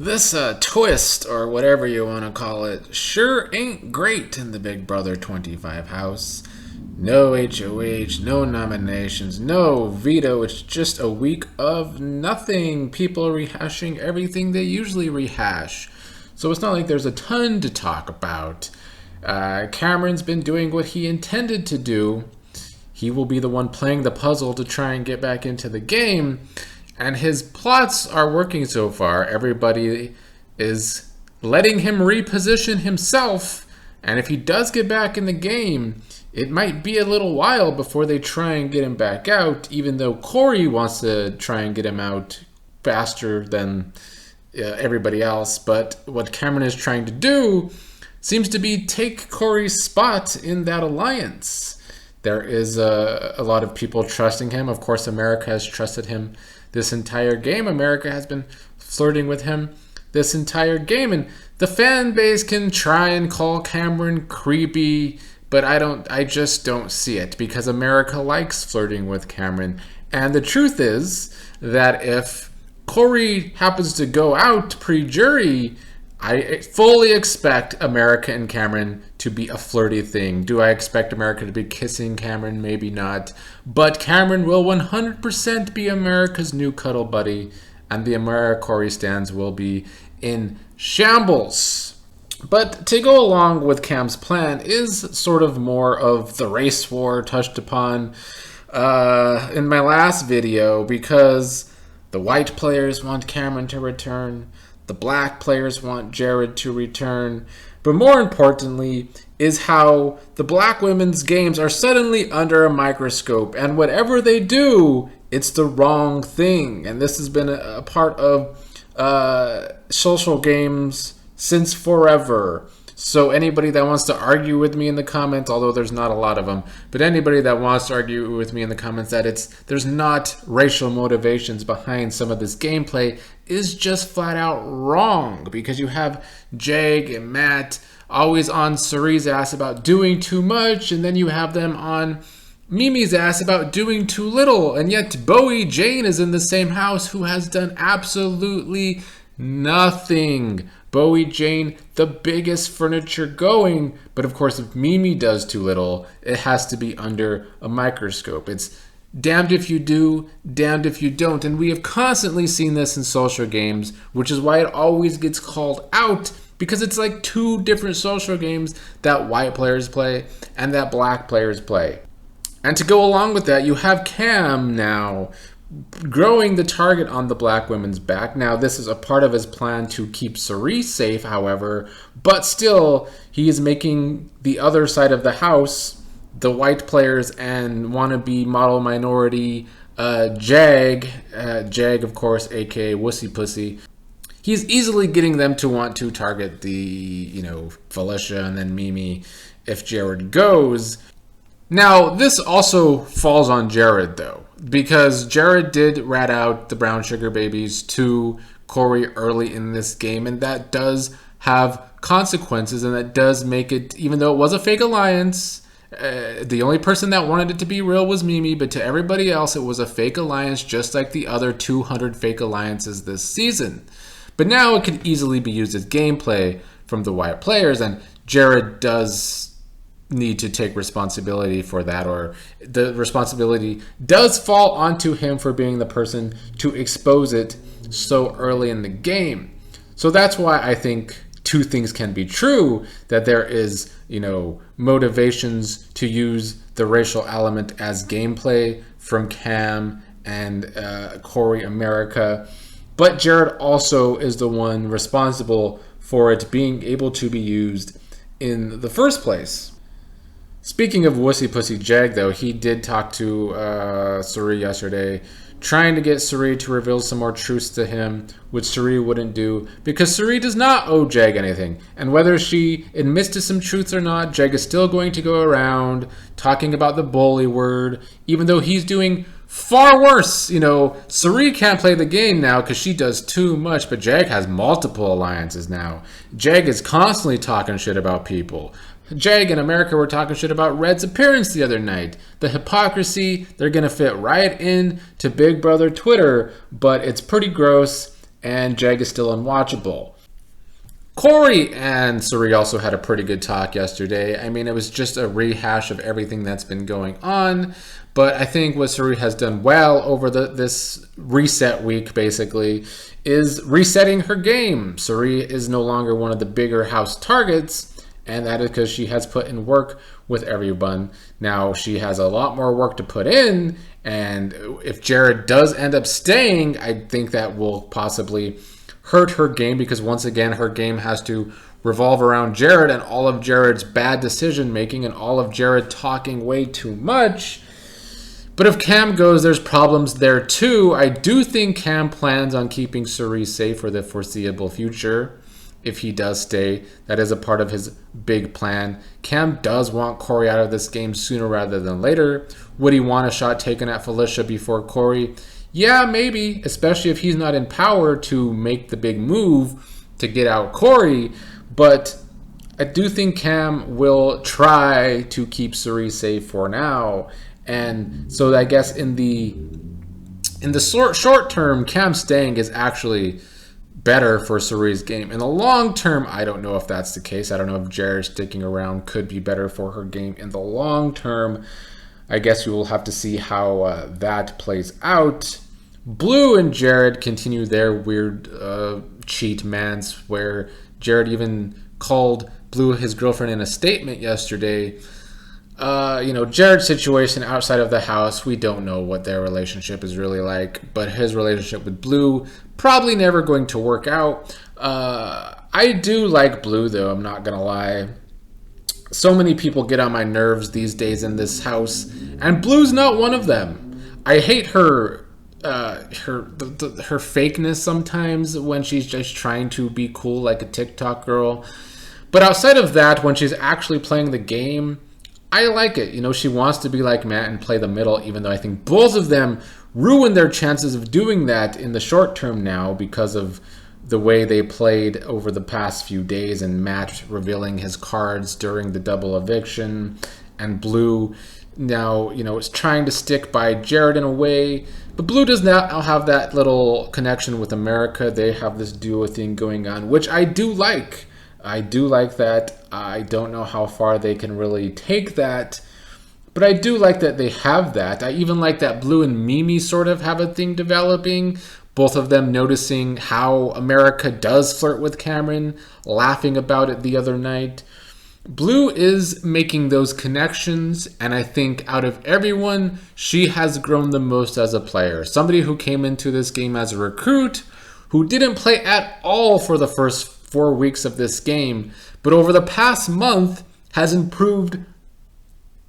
This twist, or whatever you want to call it, sure ain't great in the Big Brother 25 house. No HOH, no nominations, no veto. It's just a week of nothing. People are rehashing everything they usually rehash. So it's not like there's a ton to talk about. Cameron's been doing what he intended to do. He will be the one playing the puzzle to try and get back into the game. And his plots are working so far. Everybody is letting him reposition himself. And if he does get back in the game, it might be a little while before they try and get him back out, even though Corey wants to try and get him out faster than everybody else. But what Cameron is trying to do seems to be take Corey's spot in that alliance. There is a lot of people trusting him. Of course, America has trusted him this entire game. America has been flirting with him this entire game. And the fan base can try and call Cameron creepy, but I just don't see it, because America likes flirting with Cameron. And the truth is that if Corey happens to go out pre-jury, I fully expect America and Cameron to be a flirty thing. Do I expect America to be kissing Cameron? Maybe not. But Cameron will 100% be America's new cuddle buddy, and the America Corey stands will be in shambles. But to go along with Cam's plan is sort of more of the race war touched upon in my last video, because the white players want Cameron to return. The black players want Jared to return. But more importantly is how the black women's games are suddenly under a microscope. And whatever they do, it's the wrong thing. And this has been a part of social games since forever. So anybody that wants to argue with me in the comments, although there's not a lot of them, but anybody that wants to argue with me in the comments that there's not racial motivations behind some of this gameplay is just flat out wrong. Because you have Jag and Matt always on Cirie's ass about doing too much, and then you have them on Mimi's ass about doing too little, and yet Bowie Jane is in the same house who has done absolutely nothing. Bowie Jane, the biggest furniture going, but of course if Mimi does too little, it has to be under a microscope. It's damned if you do, damned if you don't, and we have constantly seen this in social games, which is why it always gets called out, because it's like two different social games that white players play and that black players play. And to go along with that, you have Cam now growing the target on the black women's back. Now, this is a part of his plan to keep Cirie safe, however, but still, he is making the other side of the house, the white players and wannabe model minority Jag, of course, aka Wussy Pussy. He's easily getting them to want to target the, Felicia and then Mimi if Jared goes. Now, this also falls on Jared, though, because Jared did rat out the brown sugar babies to Corey early in this game, and that does have consequences, and that does make it, even though it was a fake alliance, the only person that wanted it to be real was Mimi, but to everybody else, it was a fake alliance, just like the other 200 fake alliances this season. But now it can easily be used as gameplay from the white players, and Jared does need to take responsibility for that, or the responsibility does fall onto him for being the person to expose it so early in the game. So that's why I think two things can be true, that there is, motivations to use the racial element as gameplay from Cam and Corey America, but Jared also is the one responsible for it being able to be used in the first place. Speaking of Wussy Pussy Jag, though, he did talk to Cirie yesterday, trying to get Cirie to reveal some more truths to him, which Cirie wouldn't do, because Cirie does not owe Jag anything. And whether she admits to some truths or not, Jag is still going to go around talking about the bully word, even though he's doing far worse. Cirie can't play the game now because she does too much, but Jag has multiple alliances now. Jag is constantly talking shit about people. Jag and America were talking shit about Red's appearance the other night. The hypocrisy, they're going to fit right in to Big Brother Twitter, but it's pretty gross, and Jeg is still unwatchable. Corey and Cirie also had a pretty good talk yesterday. I mean, it was just a rehash of everything that's been going on. But I think what Cirie has done well over this reset week, basically, is resetting her game. Cirie is no longer one of the bigger house targets, and that is because she has put in work with everyone. Now she has a lot more work to put in, and if Jared does end up staying, I think that will possibly hurt her game, because once again her game has to revolve around Jared and all of Jared's bad decision making and all of Jared talking way too much. But if Cam goes, there's problems there too. I do think Cam plans on keeping Cirie safe for the foreseeable future. If he does stay, that is a part of his big plan. Cam does want Corey out of this game sooner rather than later. Would he want a shot taken at Felicia before Corey? Yeah, maybe, especially if he's not in power to make the big move to get out Corey. But I do think Cam will try to keep Cirie safe for now. And so I guess in the short term, Cam staying is actually better for Cirie's game. In the long term, I don't know if that's the case. I don't know if Jared sticking around could be better for her game in the long term. I guess we will have to see how that plays out. Blue and Jared continue their weird cheat mans, where Jared even called Blue his girlfriend in a statement yesterday. Jared's situation outside of the house, we don't know what their relationship is really like, but his relationship with Blue probably never going to work out. I do like Blue, though, I'm not gonna lie. So many people get on my nerves these days in this house, and Blue's not one of them. I hate her fakeness sometimes when she's just trying to be cool like a TikTok girl. But outside of that, when she's actually playing the game, I like it. She wants to be like Matt and play the middle, even though I think both of them ruin their chances of doing that in the short term now because of the way they played over the past few days, and Matt revealing his cards during the double eviction, and Blue now, is trying to stick by Jared in a way. But Blue does now have that little connection with America. They have this duo thing going on, which I do like. I do like that. I don't know how far they can really take that, but I do like that they have that. I even like that Blue and Mimi sort of have a thing developing. Both of them noticing how America does flirt with Cameron, laughing about it the other night. Blue is making those connections, and I think out of everyone, she has grown the most as a player. Somebody who came into this game as a recruit, who didn't play at all for the first 4 weeks of this game, but over the past month has improved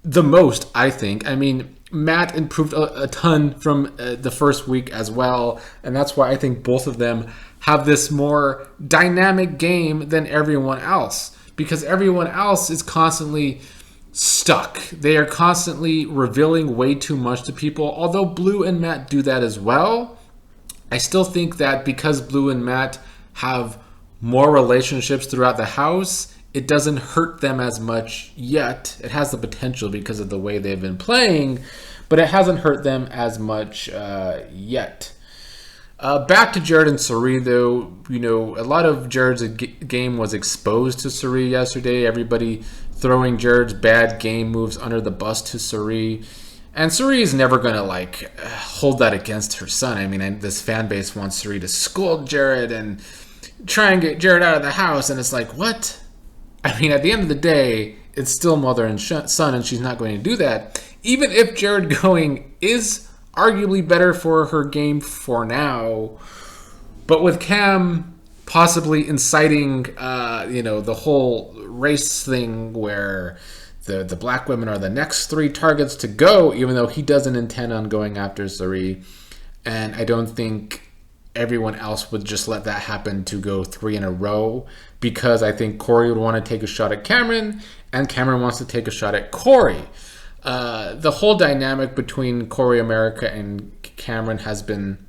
the most, I think. I mean, Matt improved a ton from the first week as well, and that's why I think both of them have this more dynamic game than everyone else, because everyone else is constantly stuck. They are constantly revealing way too much to people. Although Blue and Matt do that as well, I still think that because Blue and Matt have more relationships throughout the house, it doesn't hurt them as much yet. It has the potential because of the way they've been playing, but it hasn't hurt them as much yet. Back to Jared and Cirie, though. A lot of Jared's game was exposed to Cirie yesterday. Everybody throwing Jared's bad game moves under the bus to Cirie. And Cirie is never going to, hold that against her son. I mean, this fan base wants Cirie to scold Jared and try and get Jared out of the house. And it's like, what? I mean, at the end of the day, it's still mother and son, and she's not going to do that. Even if Jared going is arguably better for her game for now, but with Cam possibly inciting, the whole race thing where the black women are the next 3 targets to go, even though he doesn't intend on going after Cirie. And I don't think everyone else would just let that happen to go 3 in a row, because I think Corey would want to take a shot at Cameron, and Cameron wants to take a shot at Corey. The whole dynamic between Corey America and Cameron has been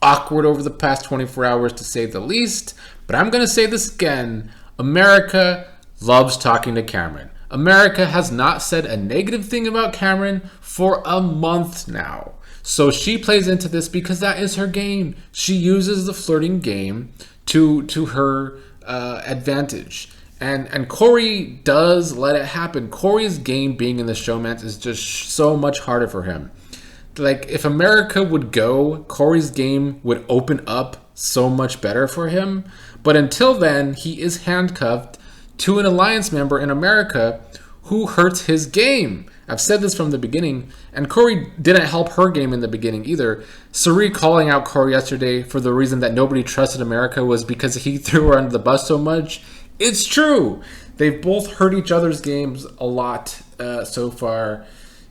awkward over the past 24 hours, to say the least. But I'm going to say this again. America loves talking to Cameron. America has not said a negative thing about Cameron for a month now. So she plays into this because that is her game. She uses the flirting game to her advantage. And Corey does let it happen. Corey's game being in the Showmance is just so much harder for him. Like, if America would go, Corey's game would open up so much better for him. But until then, he is handcuffed to an alliance member in America who hurts his game. I've said this from the beginning, and Corey didn't help her game in the beginning either. Cirie calling out Corey yesterday for the reason that nobody trusted America was because he threw her under the bus so much. It's true. They've both hurt each other's games a lot so far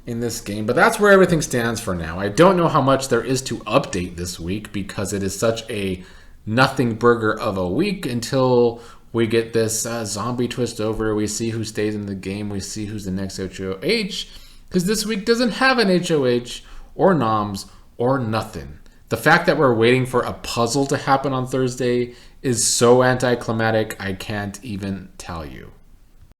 in this game, but that's where everything stands for now. I don't know how much there is to update this week because it is such a nothing burger of a week until we get this zombie twist over. We see who stays in the game. We see who's the next HOH, because this week doesn't have an HOH or noms or nothing. The fact that we're waiting for a puzzle to happen on Thursday is so anticlimactic, I can't even tell you.